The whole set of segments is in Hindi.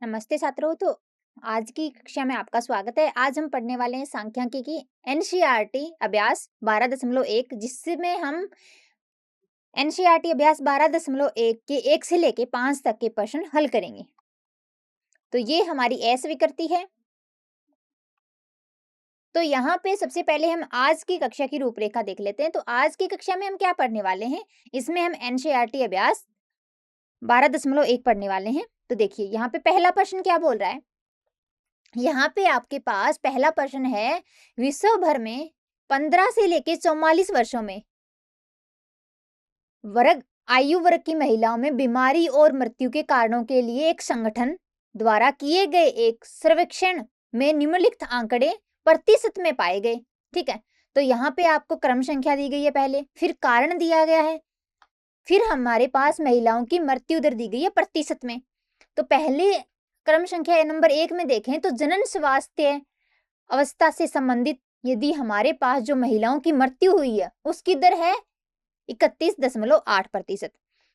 नमस्ते छात्रों। तो आज की कक्षा में आपका स्वागत है। आज हम पढ़ने वाले हैं सांख्यिकी की एनसीईआरटी अभ्यास 12.1, जिसमें हम एनसीईआरटी अभ्यास 12.1 के 1 से लेके 5 तक के प्रश्न हल करेंगे। तो ये हमारी एस विकृति है। तो यहाँ पे सबसे पहले हम आज की कक्षा की रूपरेखा देख लेते हैं। तो आज की कक्षा में हम क्या पढ़ने वाले हैं, इसमें हम एनसीईआरटी अभ्यास 12.1 पढ़ने वाले हैं। तो देखिए यहाँ पे पहला प्रश्न क्या बोल रहा है। यहाँ पे आपके पास पहला प्रश्न है, विश्व भर में 15 से लेके 44 वर्षों में आयु वर्ग की महिलाओं में बीमारी और मृत्यु के कारणों के लिए एक संगठन द्वारा किए गए एक सर्वेक्षण में निम्नलिखित आंकड़े प्रतिशत में पाए गए। ठीक है, तो यहाँ पे आपको क्रम संख्या दी गई है पहले, फिर कारण दिया गया है, फिर हमारे पास महिलाओं की मृत्यु दर दी गई है प्रतिशत में। तो पहले क्रम संख्या नंबर 1 में देखें तो जनन स्वास्थ्य अवस्था से संबंधित यदि हमारे पास जो महिलाओं की मृत्यु हुई है उसकी दर है 31.8%।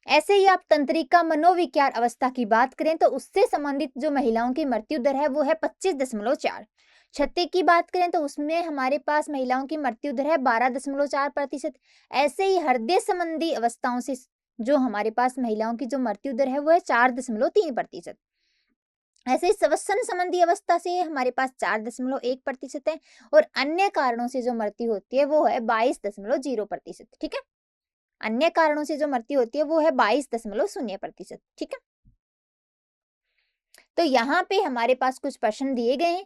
ऐसे ही आप तंत्रिका मनोविकार अवस्था की बात करें तो उससे संबंधित जो महिलाओं की मृत्यु दर है वो है 25.4। क्षति की बात करें तो उसमें हमारे पास महिलाओं की मृत्यु दर है 12.4%। ऐसे ही हृदय संबंधी अवस्थाओं से जो हमारे पास महिलाओं की जो मृत्यु दर है वो है 4.3%। ऐसे ही श्वसन संबंधी अवस्था से हमारे पास 4.1% है, और अन्य कारणों से जो मृत्यु होती है वो है 22.0%। ठीक है, अन्य कारणों से जो मृत्यु होती है वो है 22.0%। ठीक है, तो यहाँ पे हमारे पास कुछ प्रश्न दिए गए हैं,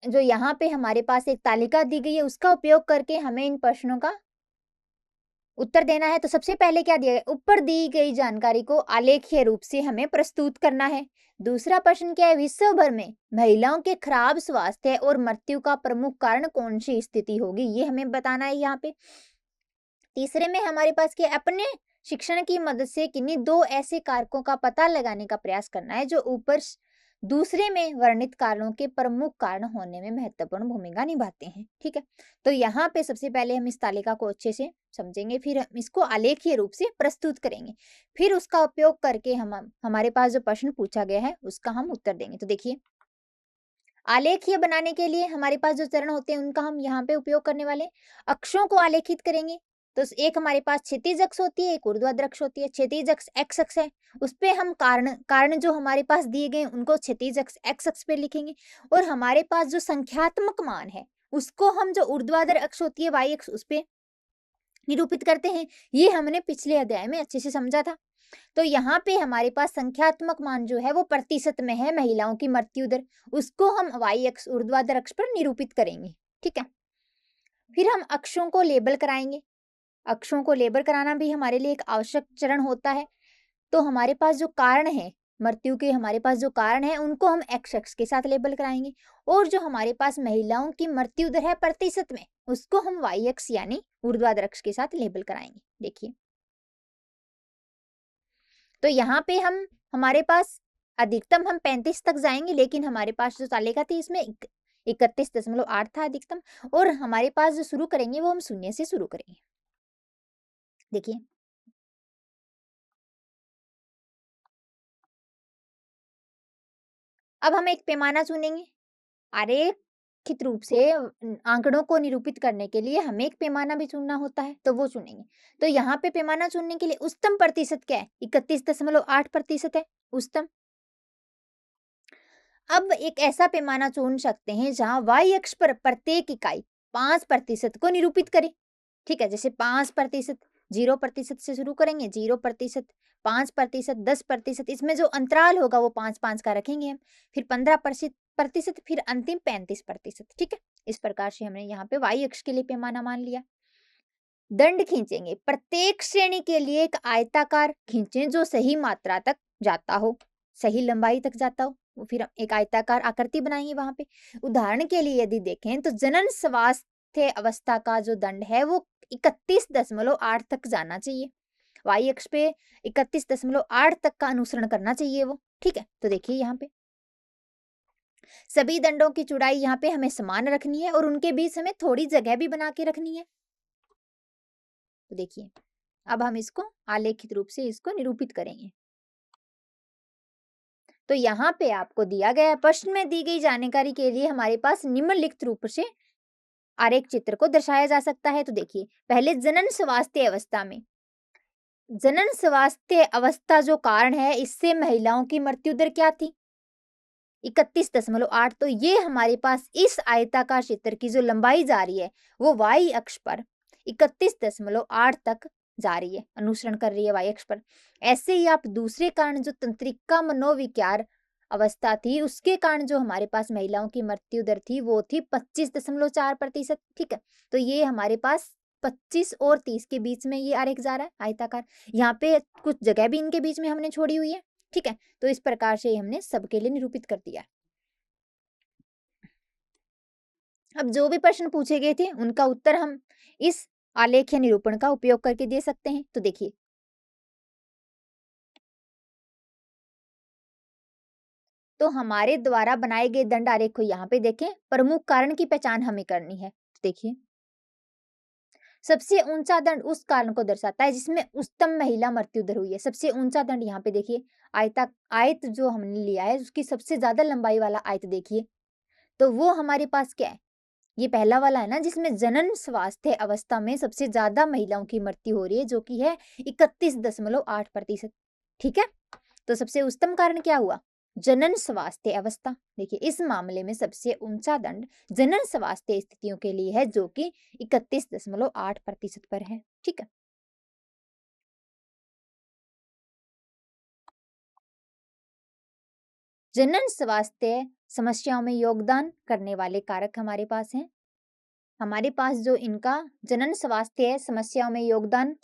जो यहाँ पे हमारे पास एक तालिका दी गई है, उसका उपयोग करके हमें इन प्रश्नों का उत्तर देना है। तो सबसे पहले क्या दिया गया, ऊपर दी गई जानकारी को आलेखीय रूप से हमें प्रस्तुत करना है। दूसरा प्रश्न क्या है, विश्व भर में महिलाओं के खराब स्वास्थ्य और मृत्यु का प्रमुख कारण कौन सी स्थिति होगी, ये हमें बताना है यहाँ पे। तीसरे में हमारे पास क्या, अपने शिक्षण की मदद से किन्हीं दो ऐसे कारकों का पता लगाने का प्रयास करना है जो ऊपर दूसरे में वर्णित कारणों के प्रमुख कारण होने में महत्वपूर्ण भूमिका निभाते हैं। ठीक है, तो यहाँ पे सबसे पहले हम इस तालिका को अच्छे से समझेंगे, फिर हम इसको आलेखीय रूप से प्रस्तुत करेंगे, फिर उसका उपयोग करके हम हमारे पास जो प्रश्न पूछा गया है उसका हम उत्तर देंगे। तो देखिए, आलेखीय बनाने के लिए हमारे पास जो चरण होते हैं उनका हम यहाँ पे उपयोग करने वाले, अक्षों को आलेखित करेंगे। तो एक हमारे पास क्षैतिज अक्ष होती है, एक ऊर्ध्वाधर अक्ष होती है। क्षैतिज अक्ष एक्स अक्ष है, उस पे हम कारण जो हमारे पास दिए गए उनको क्षैतिज अक्ष एक्स अक्ष पे लिखेंगे, और हमारे पास जो संख्यात्मक मान है उसको हम जो ऊर्ध्वाधर अक्ष होती है वाई अक्ष उस पे निरूपित करते हैं। ये हमने पिछले अध्याय में अच्छे से समझा था। तो यहाँ पे हमारे पास संख्यात्मक मान जो है वो प्रतिशत में है महिलाओं की मृत्यु दर, उसको हम वाई अक्ष ऊर्ध्वाधर अक्ष पर निरूपित करेंगे। ठीक है, फिर हम अक्षों को लेबल कराएंगे। अक्षों को लेबल कराना भी हमारे लिए एक आवश्यक चरण होता है। तो हमारे पास जो कारण है मृत्यु के, हमारे पास जो कारण है उनको हम एक्स अक्ष के साथ लेबल कराएंगे, और जो हमारे पास महिलाओं की मृत्यु दर है प्रतिशत में उसको हम वाई अक्ष यानी ऊर्ध्वाधर अक्ष के साथ लेबल कराएंगे। देखिए, तो यहाँ पे हमारे पास अधिकतम हम 35 तक जाएंगे, लेकिन हमारे पास जो तालिका थी इसमें 31.8 था अधिकतम, और हमारे पास जो शुरू करेंगे वो हम शून्य से शुरू करेंगे। देखिए, अब हम एक पैमाना चुनेंगे। आरेखित रूप से आंकड़ों को निरूपित करने के लिए हमें एक पैमाना भी चुनना होता है, तो वो चुनेंगे। तो यहाँ पे पैमाना चुनने के लिए उच्चतम प्रतिशत क्या है, 31.8% है उच्चतम। अब एक ऐसा पैमाना चुन सकते हैं जहां वाई अक्ष पर प्रत्येक इकाई 5% को निरूपित करे। ठीक है, जैसे 5%, 0% से शुरू करेंगे, 0%, 5%, 10%, इसमें जो अंतराल होगा वो 5-5 का रखेंगे हम, फिर 15%, फिर अंतिम 35%। ठीक है, इस प्रकार से हमने यहाँ पे वाई अक्ष के लिए पैमाना मान लिया। दंड खींचेंगे, प्रत्येक श्रेणी के लिए एक आयताकार खींचें जो सही मात्रा तक जाता हो, सही लंबाई तक जाता हो, फिर एक आयताकार आकृति बनाएंगे वहां पे। उदाहरण के लिए यदि देखें तो जनन स्वास्थ्य अवस्था का जो दंड है वो 31.8 तक जाना चाहिए, वाई अक्ष पे 31.8 तक का अनुसरण करना चाहिए वो। ठीक है, तो देखिए यहाँ पे सभी दंडों की चौड़ाई यहाँ पे हमें समान रखनी है, और उनके बीच हमें थोड़ी जगह भी बना के रखनी है। तो देखिए, अब हम इसको आलेखित रूप से इसको निरूपित करेंगे। तो यहाँ पे आपको दिया गया प्रश्न में दी गई जानकारी के लिए हमारे पास निम्नलिखित रूप से आरेख चित्र को दर्शाया जा सकता है। तो देखिए, पहले जनन स्वास्थ्य अवस्था में, जनन स्वास्थ्य अवस्था जो कारण है, इससे महिलाओं की मृत्यु दर क्या थी? 31.8। तो ये हमारे पास इस आयताकार क्षेत्र की जो लंबाई जा रही है वो y अक्ष पर 31.8 तक जा रही है, अनुसरण कर रही है y अक्ष पर। ऐसे ही आप दूसरे कारण जो तंत्रिका मनोविकार अवस्था थी, उसके कारण जो हमारे पास महिलाओं की मृत्यु दर थी वो थी 25.4%। ठीक है, तो ये हमारे पास 25 और 30 के बीच में ये आरेख जा रहा है आयताकार। यहाँ पे कुछ जगह भी इनके बीच में हमने छोड़ी हुई है। ठीक है, तो इस प्रकार से हमने सबके लिए निरूपित कर दिया। अब जो भी प्रश्न पूछे गए थे उनका उत्तर हम इस आलेख या निरूपण का उपयोग करके दे सकते हैं। तो देखिए, तो हमारे द्वारा बनाए गए दंड आरेख को यहाँ पे देखें, प्रमुख कारण की पहचान हमें करनी है। तो देखिए, सबसे ऊंचा दंड उस कारण को दर्शाता है जिसमें उच्चतम महिला मृत्यु दर हुई है। सबसे ऊंचा दंड यहाँ पे देखिए, आयत जो हमने लिया है उसकी सबसे ज्यादा लंबाई वाला आयत देखिए, तो वो हमारे पास क्या है? ये पहला वाला है ना, जिसमें जनन स्वास्थ्य अवस्था में सबसे ज्यादा महिलाओं की मृत्यु हो रही है, जो कि है 31.8%। ठीक है, तो सबसे उच्चतम कारण क्या हुआ? जनन स्वास्थ्य अवस्था। देखिए, इस मामले में सबसे ऊंचा दंड जनन स्वास्थ्य स्थितियों के लिए है, जो कि 31.8% पर है। ठीक है, जनन स्वास्थ्य समस्याओं में योगदान करने वाले कारक हमारे पास हैं। हमारे पास जो इनका जनन स्वास्थ्य समस्याओं में योगदान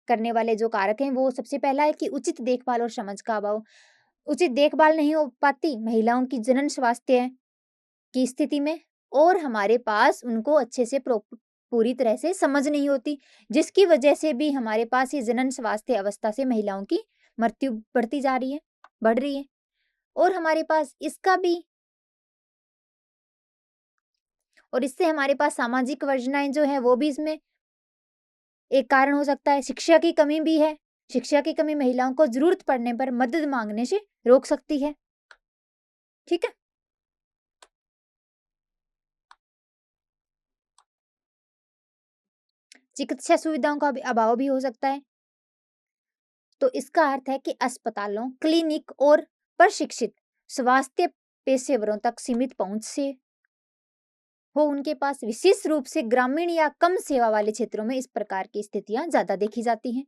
करने वाले जो कारक हैं, वो सबसे पहला है कि उचित देखभाल और समझ का अभाव। उचित देखभाल नहीं हो पाती महिलाओं की जनन स्वास्थ्य की स्थिति में, और हमारे पास उनको अच्छे से पूरी तरह से समझ नहीं होती, जिसकी वजह से भी हमारे पास ये जनन स्वास्थ्य अवस्था से महिलाओं की मृत्यु बढ़ती जा रही है, बढ़ रही है। और हमारे पास इसका भी, और इससे हमारे पास सामाजिक वर्जनाएं जो है वो भी इसमें एक कारण हो सकता है। शिक्षा की कमी भी है, शिक्षा की कमी महिलाओं को जरूरत पड़ने पर मदद मांगने से रोक सकती है। ठीक है, चिकित्सा सुविधाओं का भी अभाव भी हो सकता है। तो इसका अर्थ है कि अस्पतालों, क्लिनिक और प्रशिक्षित स्वास्थ्य पेशेवरों तक सीमित पहुंच से हो उनके पास। विशेष रूप से ग्रामीण या कम सेवा वाले क्षेत्रों में इस प्रकार की स्थितियां ज्यादा देखी जाती हैं।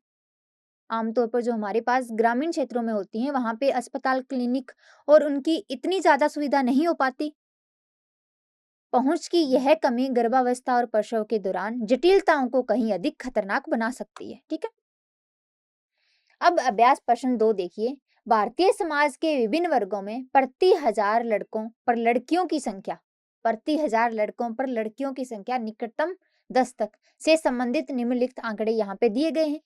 आमतौर पर जो हमारे पास ग्रामीण क्षेत्रों में होती हैं, वहां पे अस्पताल, क्लिनिक और उनकी इतनी ज्यादा सुविधा नहीं हो पाती। पहुंच की यह कमी गर्भावस्था और प्रसव के दौरान जटिलताओं को कहीं अधिक खतरनाक बना सकती है। ठीक है, अब अभ्यास प्रश्न 2 देखिए। भारतीय समाज के विभिन्न वर्गों में प्रति हजार लड़कों पर लड़कियों की संख्या, प्रति हजार लड़कों पर लड़कियों की संख्या निकटतम 10 तक से संबंधित निम्नलिखित आंकड़े यहाँ पे दिए गए हैं।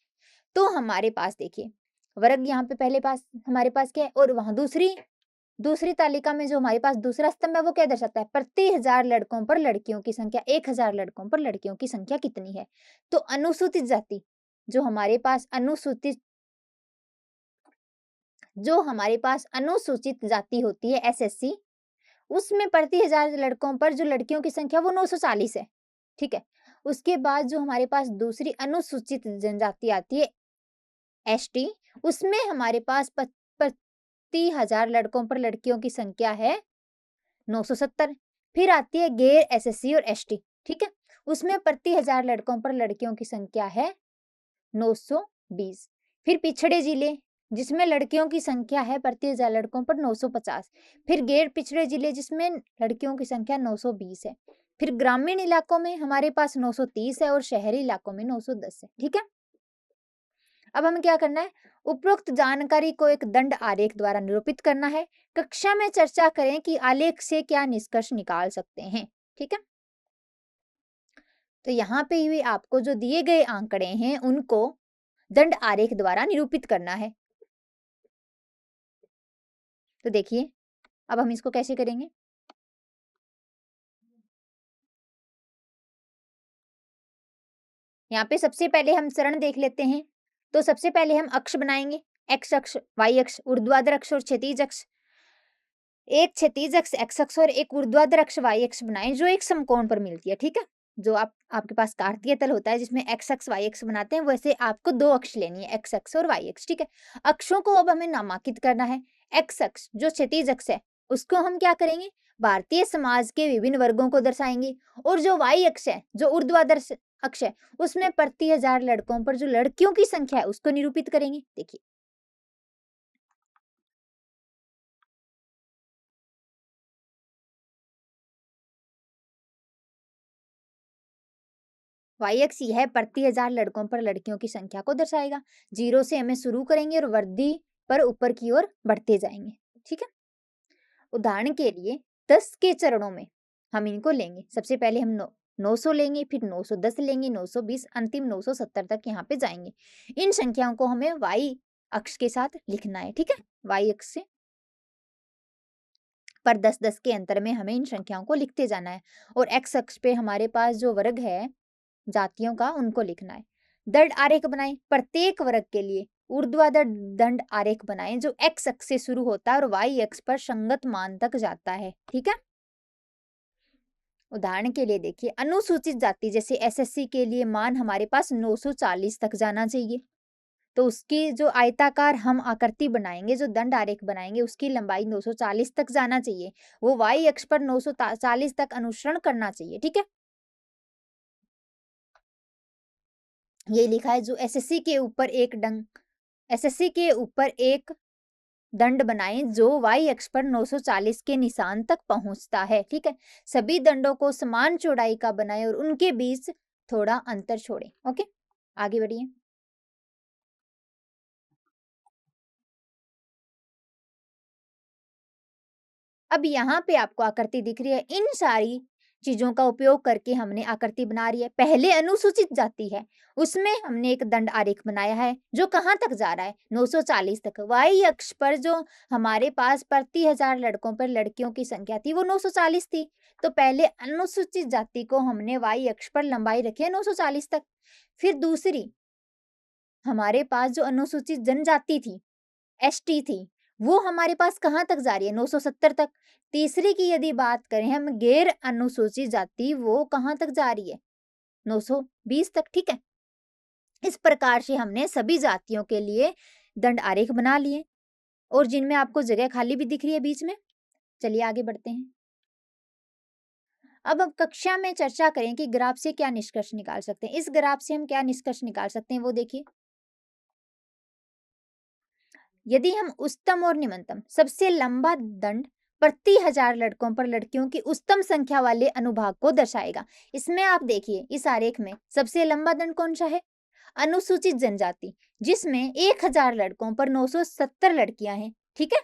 तो हमारे पास देखिए, वर्ग यहाँ पे पहले पास हमारे पास क्या है, और वहां दूसरी तालिका में जो हमारे पास दूसरा स्तंभ है वो क्या दर्शाता है? प्रति हजार लड़कों पर लड़कियों की संख्या, 1000 लड़कों पर लड़कियों की संख्या कितनी है? तो अनुसूचित जाति, जो हमारे पास अनुसूचित जाति होती है, एसएससी, उसमें प्रति हजार लड़कों पर जो लड़कियों की संख्या वो 940 है। ठीक है, उसके बाद जो हमारे पास दूसरी अनुसूचित जनजाति आती है, एसटी, उसमें हमारे पास प्रति हजार लड़कों पर लड़कियों की संख्या है 970। फिर आती है गैर एसएससी और एसटी। ठीक है, उसमें प्रति हजार लड़कों पर लड़कियों की संख्या है 920। फिर पिछड़े जिले, जिसमें लड़कियों की संख्या है प्रति हजार लड़कों पर 950। फिर गैर पिछड़े जिले, जिसमें लड़कियों की संख्या 920 है। फिर ग्रामीण इलाकों में हमारे पास 930 है और शहरी इलाकों में 910 है। ठीक है, अब हमें क्या करना है? उपरोक्त जानकारी को एक दंड आरेख द्वारा निरूपित करना है। कक्षा में चर्चा करें कि आलेख से क्या निष्कर्ष निकाल सकते हैं। ठीक है, तो यहाँ पे भी आपको जो दिए गए आंकड़े हैं उनको दंड आरेख द्वारा निरूपित करना है। तो देखिए, अब हम इसको कैसे करेंगे? यहाँ पे सबसे पहले हम चरण देख लेते हैं। तो सबसे पहले हम अक्ष बनाएंगे, एक्स अक्ष, वाई अक्ष, ऊर्ध्वाधर अक्ष और क्षैतिज अक्ष। एक क्षैतिज अक्ष एक्स अक्ष और एक ऊर्ध्वाधर अक्ष वाई अक्ष बनाएं जो एक समकोण पर मिलती है, ठीक है। जो आपके पास कार्तीय तल होता है जिसमें एक्स अक्ष वाई अक्ष बनाते हैं, वैसे आपको दो अक्ष लेनी है, एक्स अक्ष और वाई अक्ष, ठीक है। अक्षों को अब हमें नामांकित करना है। एक्स अक्ष जो क्षैतिज अक्ष है उसको हम क्या करेंगे, भारतीय समाज के विभिन्न वर्गों को दर्शाएंगे, और जो वाई अक्ष है जो ऊर्ध्वाधर अक्ष है उसमें प्रति 1000 लड़कों पर जो लड़कियों की संख्या है उसको निरूपित करेंगे। देखिए वाई अक्ष यह प्रति 1000 लड़कों पर लड़कियों की संख्या को दर्शाएगा। 0 से हमें शुरू करेंगे और वृद्धि पर ऊपर की ओर बढ़ते जाएंगे, ठीक है। उदाहरण के लिए 10 के चरणों में हम इनको लेंगे। सबसे पहले हम 900 लेंगे, फिर 910 लेंगे, 920, अंतिम 970 तक यहाँ पे जाएंगे। इन संख्याओं को हमें वाई अक्ष के साथ लिखना है, ठीक है। वाई अक्ष से पर 10-10 के अंतर में हमें इन संख्याओं को लिखते जाना है, और एक्स अक्ष पे हमारे पास जो वर्ग है जातियों का उनको लिखना है। दंड आरेख बनाएं। प्रत्येक वर्ग के लिए ऊर्ध्वाधर दंड आरेख बनाएं जो एक्स अक्ष से शुरू होता है और वाई अक्ष पर संगत मान तक जाता है, ठीक है। उदाहरण के लिए देखिए, अनुसूचित जाति जैसे एसएससी के लिए मान हमारे पास 940 तक जाना चाहिए। तो उसकी जो आयताकार हम आकृति बनाएंगे, जो दंड आरेख बनाएंगे, उसकी लंबाई 940 तक जाना चाहिए। वो वाई अक्ष पर 940 तक अनुसरण करना चाहिए, ठीक है। ये लिखा है जो एसएससी के ऊपर एक दंड बनाएं जो वाई अक्ष पर 940 के निशान तक पहुंचता है, ठीक है। सभी दंडों को समान चौड़ाई का बनाएं और उनके बीच थोड़ा अंतर छोड़ें। ओके, आगे बढ़िए। अब यहाँ पे आपको आकृति दिख रही है। इन सारी चीजों का उपयोग करके हमने आकृति बना रही है। पहले अनुसूचित जाति है, उसमें हमने एक दंड आरेख बनाया है जो कहाँ तक जा रहा है, 940 तक। वाई अक्ष पर जो हमारे पास प्रति 1000 लड़कों पर लड़कियों की संख्या थी वो 940 थी। तो पहले अनुसूचित जाति को हमने वाई अक्ष पर लंबाई रखी है 940 तक। फिर दूसरी हमारे पास जो अनुसूचित जनजाति थी, एसटी थी, वो हमारे पास कहाँ तक जा रही है, 970 तक। तीसरी की यदि बात करें हम, गैर अनुसूचित जाति, वो कहाँ तक जा रही है, 920 तक, ठीक है। इस प्रकार से हमने सभी जातियों के लिए दंड आरेख बना लिए और जिनमें आपको जगह खाली भी दिख रही है बीच में। चलिए आगे बढ़ते हैं। अब कक्षा में चर्चा करें कि ग्राफ से क्या निष्कर्ष निकाल सकते हैं। इस ग्राफ से हम क्या निष्कर्ष निकाल सकते हैं वो देखिए। यदि हम उच्चतम और निम्नतम सबसे लंबा दंड प्रति 1000 लड़कों पर लड़कियों की उच्चतम संख्या वाले अनुभाग को दर्शाएगा। इसमें आप देखिए इस आरेख में सबसे लंबा दंड कौन सा है, अनुसूचित जनजाति, जिसमें 1000 लड़कों पर 970 लड़कियां हैं, ठीक है।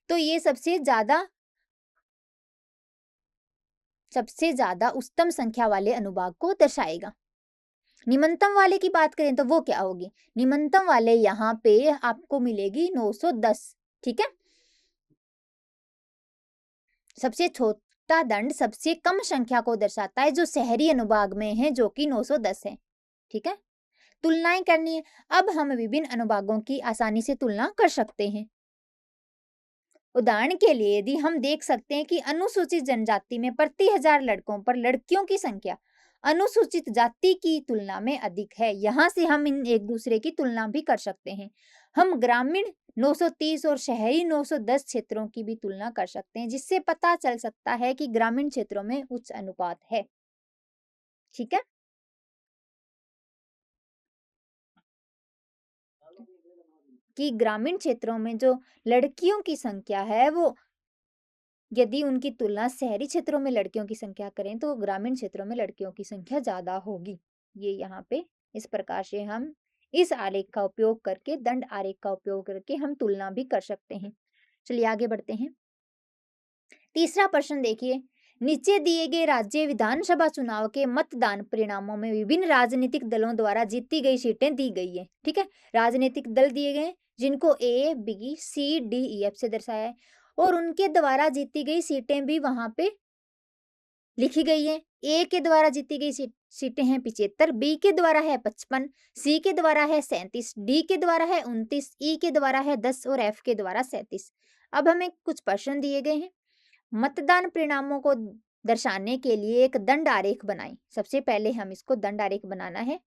तो ये सबसे ज्यादा उच्चतम संख्या वाले अनुभाग को दर्शाएगा। निम्नतम वाले की बात करें तो वो क्या होगी, निम्नतम वाले यहाँ पे आपको मिलेगी 910, ठीक है। सबसे छोटा दंड सबसे कम संख्या को दर्शाता है जो शहरी अनुभाग में है, जो कि 910 है, ठीक है। तुलनाएं करनी है। अब हम विभिन्न अनुभागों की आसानी से तुलना कर सकते हैं। उदाहरण के लिए यदि हम देख सकते हैं कि अनुसूचित जनजाति में प्रति 1000 लड़कों पर लड़कियों की संख्या अनुसूचित जाति की तुलना में अधिक है। यहाँ से हम इन एक दूसरे की तुलना भी कर सकते हैं। हम ग्रामीण 930 और शहरी 910 क्षेत्रों की भी तुलना कर सकते हैं, जिससे पता चल सकता है कि ग्रामीण क्षेत्रों में उच्च अनुपात है, ठीक है। कि ग्रामीण क्षेत्रों में जो लड़कियों की संख्या है वो, यदि उनकी तुलना शहरी क्षेत्रों में लड़कियों की संख्या करें तो ग्रामीण क्षेत्रों में लड़कियों की संख्या ज्यादा होगी। ये यहाँ पे इस प्रकार से हम इस आरेख का उपयोग करके, दंड आरेख का उपयोग करके हम तुलना भी कर सकते हैं। चलिए आगे बढ़ते हैं। तीसरा प्रश्न देखिए, नीचे दिए गए राज्य विधानसभा चुनाव के मतदान परिणामों में विभिन्न राजनीतिक दलों द्वारा जीती गई सीटें दी गई है, ठीक है। राजनीतिक दल दिए गए जिनको A B C D E F से दर्शाया है और उनके द्वारा जीती गई सीटें भी वहां पे लिखी गई है। ए के द्वारा जीती गई सीटें हैं 75, बी के द्वारा है 55, सी के द्वारा है 37, डी के द्वारा है 29, ई के द्वारा है 10 और एफ के द्वारा 37। अब हमें कुछ प्रश्न दिए गए हैं। मतदान परिणामों को दर्शाने के लिए एक दंड आरेख बनाएं। सबसे पहले हम इसको दंड आरेख बनाना है।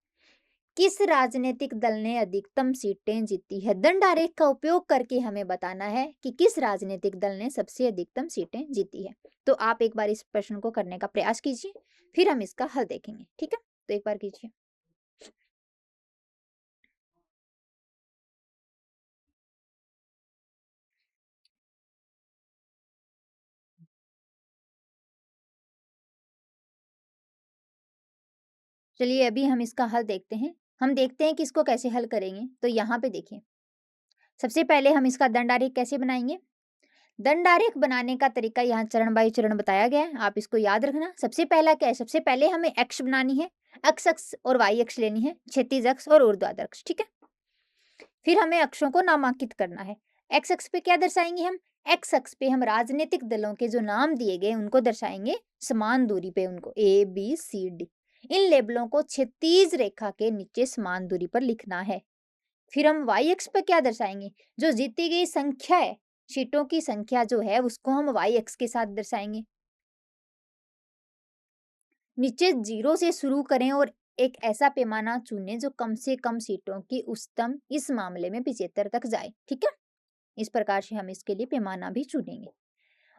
किस राजनीतिक दल ने अधिकतम सीटें जीती है? दंड आरेख का उपयोग करके हमें बताना है कि किस राजनीतिक दल ने सबसे अधिकतम सीटें जीती है। तो आप एक बार इस प्रश्न को करने का प्रयास कीजिए, फिर हम इसका हल देखेंगे। ठीक है, तो एक बार कीजिए। चलिए अभी हम इसका हल देखते हैं। हम देखते हैं कि इसको कैसे हल करेंगे। तो यहाँ पे देखिए, सबसे पहले हम इसका दंड आरेख कैसे बनाएंगे। दंड आरेख बनाने का तरीका यहाँ चरण बाई चरण बताया गया है, आप इसको याद रखना। सबसे पहला क्या है, सबसे पहले हमें अक्ष बनानी है, एक्स अक्ष और वाई अक्ष लेनी है, क्षैतिज अक्ष और ऊर्ध्वाधर अक्ष। ठीक है, फिर हमें अक्षों को नामांकित करना है। एक्स अक्ष पे क्या दर्शाएंगे हम, एक्स अक्ष पे हम राजनीतिक दलों के जो नाम दिए गए उनको दर्शाएंगे समान दूरी पे, उनको ए बी सी डी। इन लेबलों को क्षैतिज रेखा के नीचे समान दूरी पर लिखना है। फिर हम वाई अक्ष पर क्या दर्शाएंगे, जो जीती गई संख्या है, सीटों की संख्या जो है उसको हम वाई अक्ष के साथ दर्शाएंगे। नीचे 0 से शुरू करें और एक ऐसा पैमाना चुनें जो कम से कम सीटों की उच्चतम, इस मामले में 75 तक जाए। ठीक है, इस प्रकार से हम इसके लिए पैमाना भी चुनेंगे।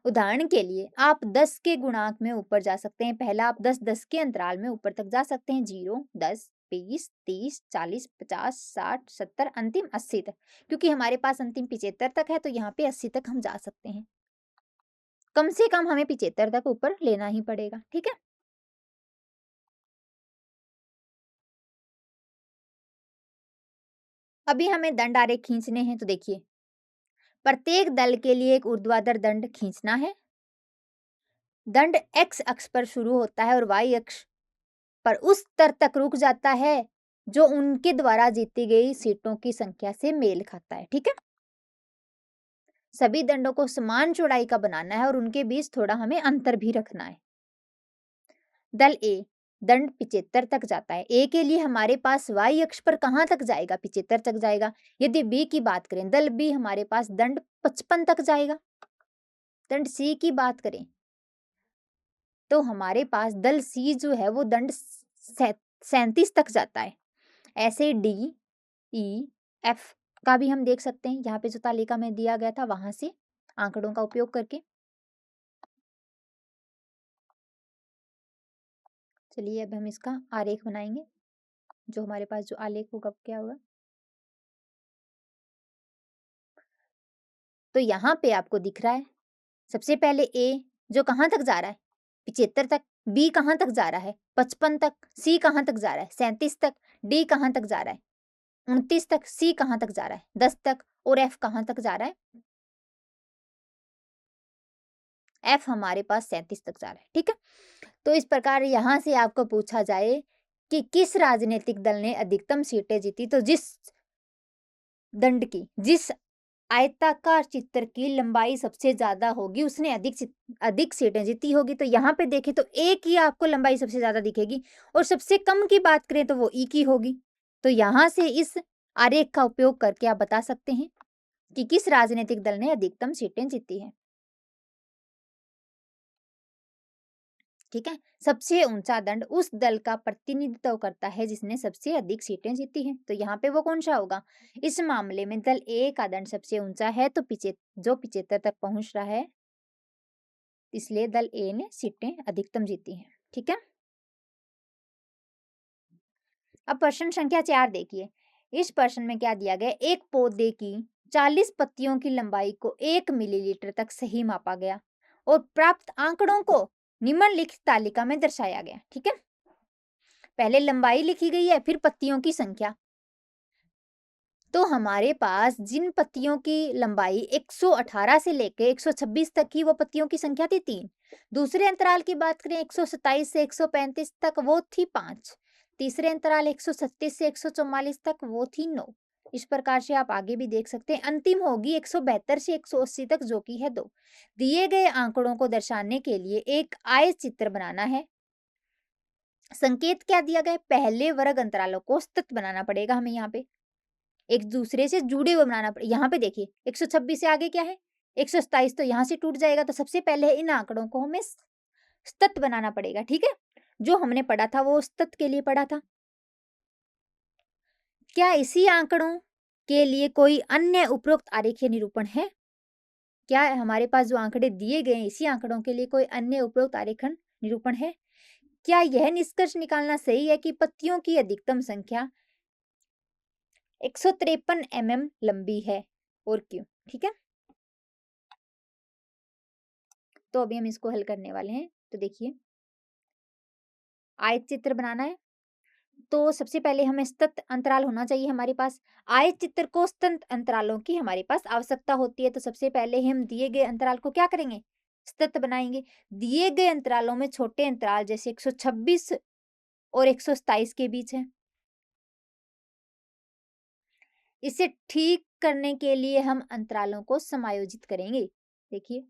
उदाहरण के लिए आप 10 के गुणांक में ऊपर जा सकते हैं। पहला आप 10-10 के अंतराल में ऊपर तक जा सकते हैं, 0, 10, 20, 30, 40, 50, 60, 70, अंतिम 80 तक। क्योंकि हमारे पास अंतिम 75 तक है तो यहाँ पे 80 तक हम जा सकते हैं। कम से कम हमें 75 तक ऊपर लेना ही पड़ेगा। ठीक है, अभी हमें दंड आरेख खींचने हैं। तो देखिए, प्रत्येक दल के लिए एक ऊर्ध्वाधर दंड खींचना है। दंड एक्स अक्ष पर शुरू होता है और वाई अक्ष पर उस स्तर तक रुक जाता है जो उनके द्वारा जीती गई सीटों की संख्या से मेल खाता है। ठीक है, सभी दंडों को समान चौड़ाई का बनाना है और उनके बीच थोड़ा हमें अंतर भी रखना है। दल ए दंड 75 तक जाता है। ए के लिए हमारे पास वाई अक्ष पर कहां तक जाएगा, 75 तक जाएगा। यदि बी की बात करें, दल बी हमारे पास दंड 55 तक जाएगा। दंड सी की बात करें तो हमारे पास दल सी जो है वो दंड 37 तक जाता है। ऐसे डी ई एफ का भी हम देख सकते हैं, यहाँ पे जो तालिका में दिया गया था वहां से आंकड़ों का उपयोग करके। चलिए अब हम इसका आरेख बनाएंगे। जो हमारे पास जो आलेख होगा क्या होगा, तो यहाँ पे आपको दिख रहा है सबसे पहले ए जो कहाँ तक जा रहा है, 75 तक। बी कहाँ तक जा रहा है, 55 तक। सी कहाँ तक जा रहा है, 37 तक। डी कहाँ तक जा रहा है, 29 तक। सी कहाँ तक जा रहा है, 10 तक। और एफ कहाँ तक जा रहा है, एफ हमारे पास 37 तक जा रहा है। ठीक है, तो इस प्रकार यहाँ से आपको पूछा जाए कि किस राजनीतिक दल ने अधिकतम सीटें जीती, तो जिस आयताकार चित्र की लंबाई सबसे ज्यादा होगी उसने अधिक सीटें जीती होगी। तो यहाँ पे देखें तो ए की आपको लंबाई सबसे ज्यादा दिखेगी और सबसे कम की बात करें तो वो ई की होगी। तो यहाँ से इस आरेख का उपयोग करके आप बता सकते हैं कि किस राजनीतिक दल ने अधिकतम सीटें जीती है। ठीक है, सबसे ऊंचा दंड उस दल का प्रतिनिधित्व करता है जिसने सबसे अधिक सीटें जीती हैं। तो यहाँ पे वो कौन सा होगा, इस मामले में दल ए का दंड सबसे ऊंचा है तो 75 तक पहुंच रहा है, इसलिए दल ए ने सीटें अधिकतम जीती हैं। ठीक है, अब प्रश्न संख्या 4 देखिए। इस प्रश्न में क्या दिया गया, एक पौधे की 40 पत्तियों की लंबाई को 1 मिलीलीटर तक सही मापा गया और प्राप्त आंकड़ों को निम्नलिखित तालिका में दर्शाया गया। ठीक है, पहले लंबाई लिखी गई है, फिर पत्तियों की संख्या। तो हमारे पास जिन पत्तियों की लंबाई 118 से लेकर 126 तक की वो पत्तियों की संख्या थी 3। दूसरे अंतराल की बात करें 127 से 135 तक वो थी 5। तीसरे अंतराल 136 से 144 तक वो थी 9। इस प्रकार से आप आगे भी देख सकते हैं। अंतिम होगी 172 से 180 तक जो कि है 2। दिए गए आंकड़ों को दर्शाने के लिए एक आयत चित्र बनाना है। संकेत क्या दिया गया, पहले वर्ग अंतरालों को सतत बनाना पड़ेगा हमें, यहाँ पे एक दूसरे से जुड़े हुए बनाना पड़ेगा। यहाँ पे देखिए 126 से आगे क्या है, 127 तो यहाँ से टूट जाएगा, तो सबसे पहले इन आंकड़ों को हमें सतत बनाना पड़ेगा, ठीक है? जो हमने पढ़ा था वो सतत के लिए पढ़ा था। क्या इसी आंकड़ों के लिए कोई अन्य उपरोक्त आरेखीय निरूपण है? क्या हमारे पास जो आंकड़े दिए गए हैं, इसी आंकड़ों के लिए कोई अन्य उपरोक्त आरेखन निरूपण है? क्या यह निष्कर्ष निकालना सही है कि पत्तियों की अधिकतम संख्या 153 लंबी है और क्यों? ठीक है, तो अभी हम इसको हल करने वाले हैं। तो देखिए, आयत चित्र बनाना है, तो सबसे पहले हमें सतत अंतराल होना चाहिए हमारे पास। आयत चित्र को सतत अंतरालों की हमारे पास आवश्यकता होती है, तो सबसे पहले हम दिए गए अंतराल को क्या करेंगे? सतत बनाएंगे। दिए गए अंतरालों में छोटे अंतराल जैसे 126 और 127 के बीच है। इसे ठीक करने के लिए हम अंतरालों को समायोजित करेंगे। देखिए,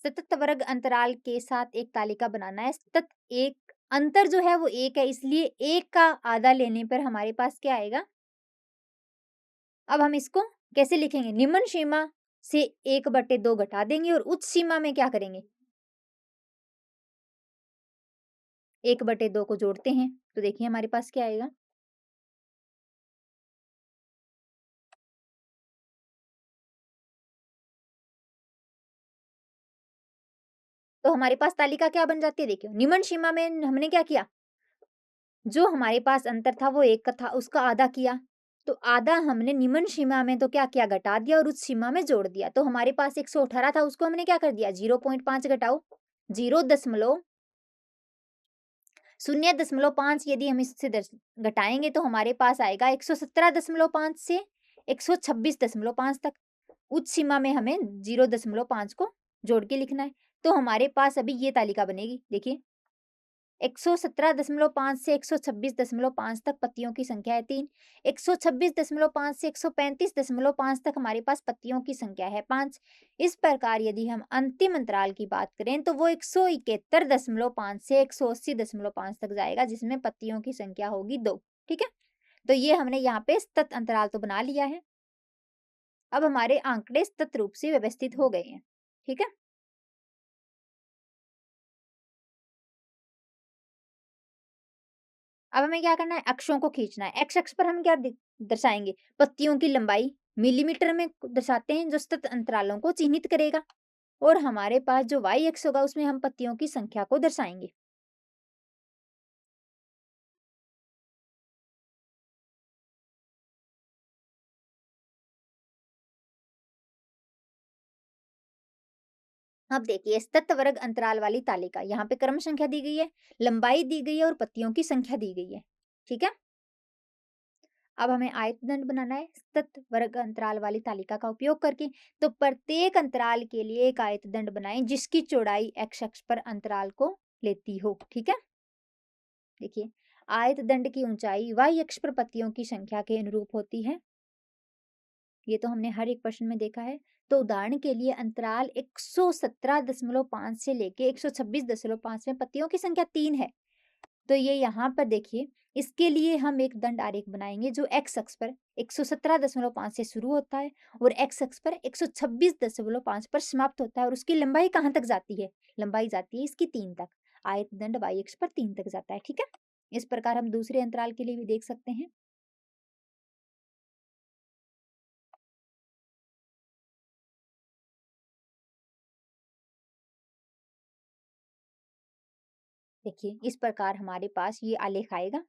सतत वर्ग अंतराल के साथ एक तालिका बनाना है। सतत एक अंतर जो है वो 1 है, इसलिए 1 का आधा लेने पर हमारे पास क्या आएगा? अब हम इसको कैसे लिखेंगे? निम्न सीमा से 1/2 घटा देंगे और उच्च सीमा में क्या करेंगे? 1/2 को जोड़ते हैं, तो देखिए हमारे पास क्या आएगा? तो हमारे पास तालिका क्या बन जाती है? देखिए, निम्न सीमा में हमने क्या किया? जो हमारे पास अंतर था वो 1 का था, उसका आधा किया। तो आधा हमने निम्न सीमा में तो क्या किया? घटा दिया और उच्च सीमा में जोड़ दिया। तो हमारे पास 118 था, उसको हमने क्या कर दिया? 0.5 घटाओ 0.5 यदि हम इससे घटाएंगे तो हमारे पास आएगा 117.5 से 126.5 तक। उच्च सीमा में हमें 0.5 को जोड़ के लिखना है। तो हमारे पास अभी ये तालिका बनेगी। देखिए, 117.5 से 126.5 तक पत्तियों की संख्या है 3। 126.5 से 135.5 तक हमारे पास पत्तियों की संख्या है 5। इस प्रकार यदि हम अंतिम अंतराल की बात करें तो वो 171.5 से 180.5 तक जाएगा, जिसमें पत्तियों की संख्या होगी 2। ठीक है, तो ये हमने यहाँ पे सतत अंतराल तो बना लिया है। अब हमारे आंकड़े सतत रूप से व्यवस्थित हो गए हैं। ठीक है, अब हमें क्या करना है? अक्षों को खींचना है। एक्स अक्ष पर हम क्या दर्शाएंगे? पत्तियों की लंबाई मिलीमीटर में दर्शाते हैं, जो सतत अंतरालों को चिन्हित करेगा। और हमारे पास जो वाई अक्ष होगा उसमें हम पत्तियों की संख्या को दर्शाएंगे। अब देखिए, सतत वर्ग अंतराल वाली तालिका, यहाँ पे क्रम संख्या दी गई है, लंबाई दी गई है और पत्तियों की संख्या दी गई है। ठीक है, अब हमें आयतदंड बनाना है सतत वर्ग अंतराल वाली तालिका का उपयोग करके। तो प्रत्येक अंतराल के लिए एक आयतदंड बनाएं जिसकी चौड़ाई एक्स अक्ष पर अंतराल को लेती हो। ठीक है, देखिए, आयतदंड की ऊंचाई वाई अक्ष पर पत्तियों की संख्या के अनुरूप होती है। ये तो हमने हर एक प्रश्न में देखा है। तो उदाहरण के लिए अंतराल 117.5 से लेके 126.5 में पत्तियों की संख्या 3 है। तो ये यहाँ पर देखिए, इसके लिए हम एक दंड आरेख बनाएंगे जो एक्स अक्ष पर 117.5 से शुरू होता है और एक्स अक्ष पर 126.5 पर समाप्त होता है, और उसकी लंबाई कहाँ तक जाती है? लंबाई जाती है इसकी 3 तक। आयत दंड वाई अक्ष पर 3 तक जाता है। ठीक है, इस प्रकार हम दूसरे अंतराल के लिए भी देख सकते हैं। देखिए, इस प्रकार हमारे पास ये आलेख आएगा।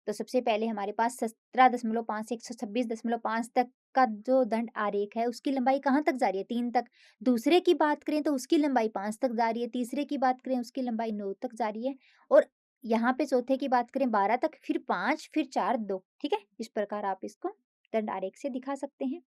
तो सबसे पहले हमारे पास 17.5 से 126.5 तक का जो दंड आरेख है, उसकी लंबाई कहाँ तक जा रही है? 3 तक। दूसरे की बात करें तो उसकी लंबाई 5 तक जा रही है। तीसरे की बात करें उसकी लंबाई 9 तक जा रही है। और यहाँ पे चौथे की बात करें 12 तक, फिर 5, फिर 4, 2। ठीक है, इस प्रकार आप इसको दंड आरेख से दिखा सकते हैं।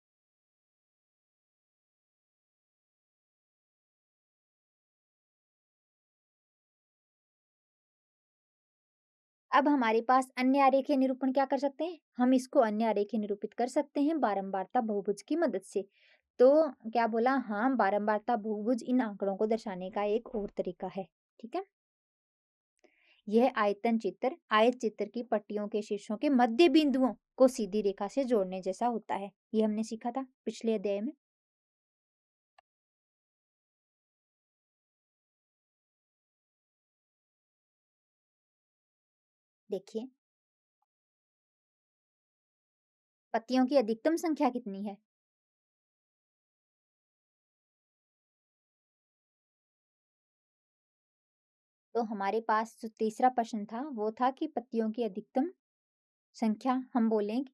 अब हमारे पास अन्य आरेखीय निरूपण क्या कर सकते हैं? हम इसको अन्य आरेखीय निरूपित कर सकते हैं बारंबारता बहुभुज की मदद से। तो क्या बोला? हाँ, बारंबारता बहुभुज इन आंकड़ों को दर्शाने का एक और तरीका है। ठीक है? यह आयत चित्र की पट्टियों के शीर्षों के मध्य बिंदुओं को सीधी रेखा से जोड़ने जैसा होता है। ये हमने सीखा था पिछले अध्याय में। देखिए, पत्तियों की अधिकतम संख्या कितनी है? तो हमारे पास जो तीसरा प्रश्न था वो था कि पत्तियों की अधिकतम संख्या हम बोलें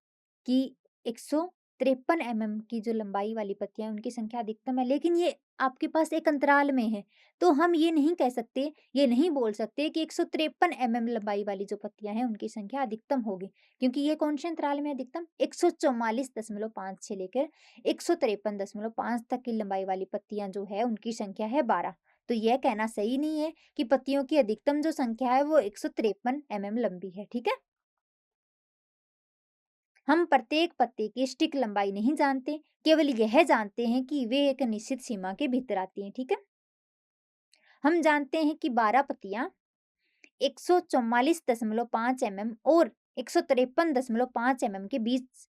कि 153 की जो लंबाई वाली पत्तियां हैं उनकी संख्या अधिकतम है, लेकिन ये आपके पास एक अंतराल में है, तो हम ये नहीं कह सकते, ये नहीं बोल सकते कि 153 लंबाई वाली जो पत्तियां हैं उनकी संख्या अधिकतम होगी, क्योंकि ये कौन से अंतराल में अधिकतम 144.5 से लेकर 153.5 तक की लंबाई वाली पत्तियां जो है उनकी संख्या है 12। तो यह कहना सही नहीं है कि पत्तियों की अधिकतम जो संख्या है वो 153 लंबी है। ठीक है? हम प्रत्येक पत्ते की स्टिक लंबाई नहीं जानते, केवल यह जानते हैं कि वे एक निश्चित सीमा के भीतर आती हैं। ठीक है? हम जानते हैं कि 12 पत्तियां 144.5 और 153.5 के बीच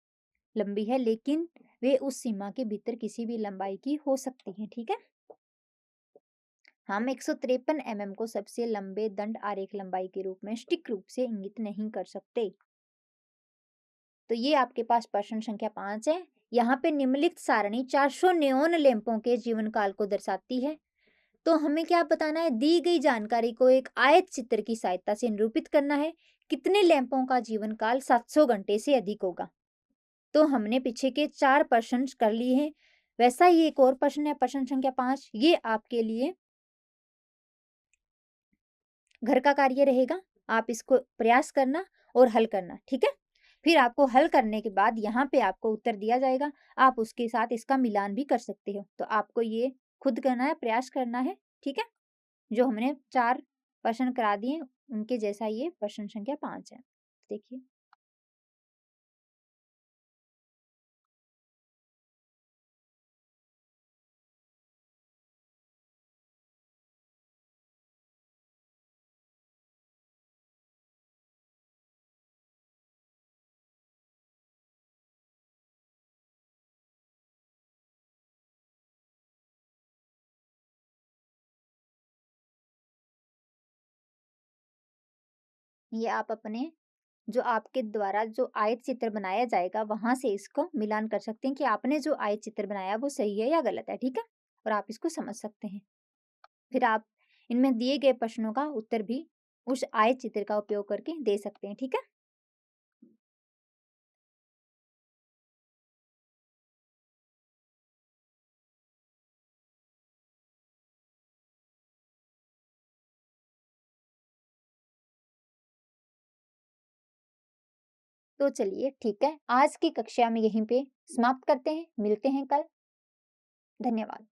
लंबी है, लेकिन वे उस सीमा के भीतर किसी भी लंबाई की हो सकती हैं। ठीक है? हम 153 को सबसे लंबे दंड आरेख लंबाई के रूप में स्टिक रूप से इंगित नहीं कर सकते। तो ये आपके पास प्रश्न संख्या 5 है। यहाँ पे निम्नलिखित सारणी 400 नियोन लैंपों के जीवन काल को दर्शाती है। तो हमें क्या बताना है? दी गई जानकारी को एक आयत चित्र की सहायता से निरूपित करना है। कितने लैंपों का जीवन काल 700 घंटे से अधिक होगा? तो हमने पीछे के 4 प्रश्न कर लिए हैं। वैसा ही एक और प्रश्न है, प्रश्न संख्या 5। ये आपके लिए घर का कार्य रहेगा। आप इसको प्रयास करना और हल करना। ठीक है? फिर आपको हल करने के बाद यहाँ पे आपको उत्तर दिया जाएगा, आप उसके साथ इसका मिलान भी कर सकते हो। तो आपको ये खुद करना है, प्रयास करना है। ठीक है? जो हमने 4 प्रश्न करा दिए उनके जैसा ये प्रश्न संख्या 5 है। देखिए, ये आप अपने जो आपके द्वारा जो आयत चित्र बनाया जाएगा वहां से इसको मिलान कर सकते हैं कि आपने जो आयत चित्र बनाया वो सही है या गलत है। ठीक है? और आप इसको समझ सकते हैं। फिर आप इनमें दिए गए प्रश्नों का उत्तर भी उस आयत चित्र का उपयोग करके दे सकते हैं। ठीक है? तो चलिए ठीक है, आज की कक्षा में यहीं पे समाप्त करते हैं। मिलते हैं कल। धन्यवाद।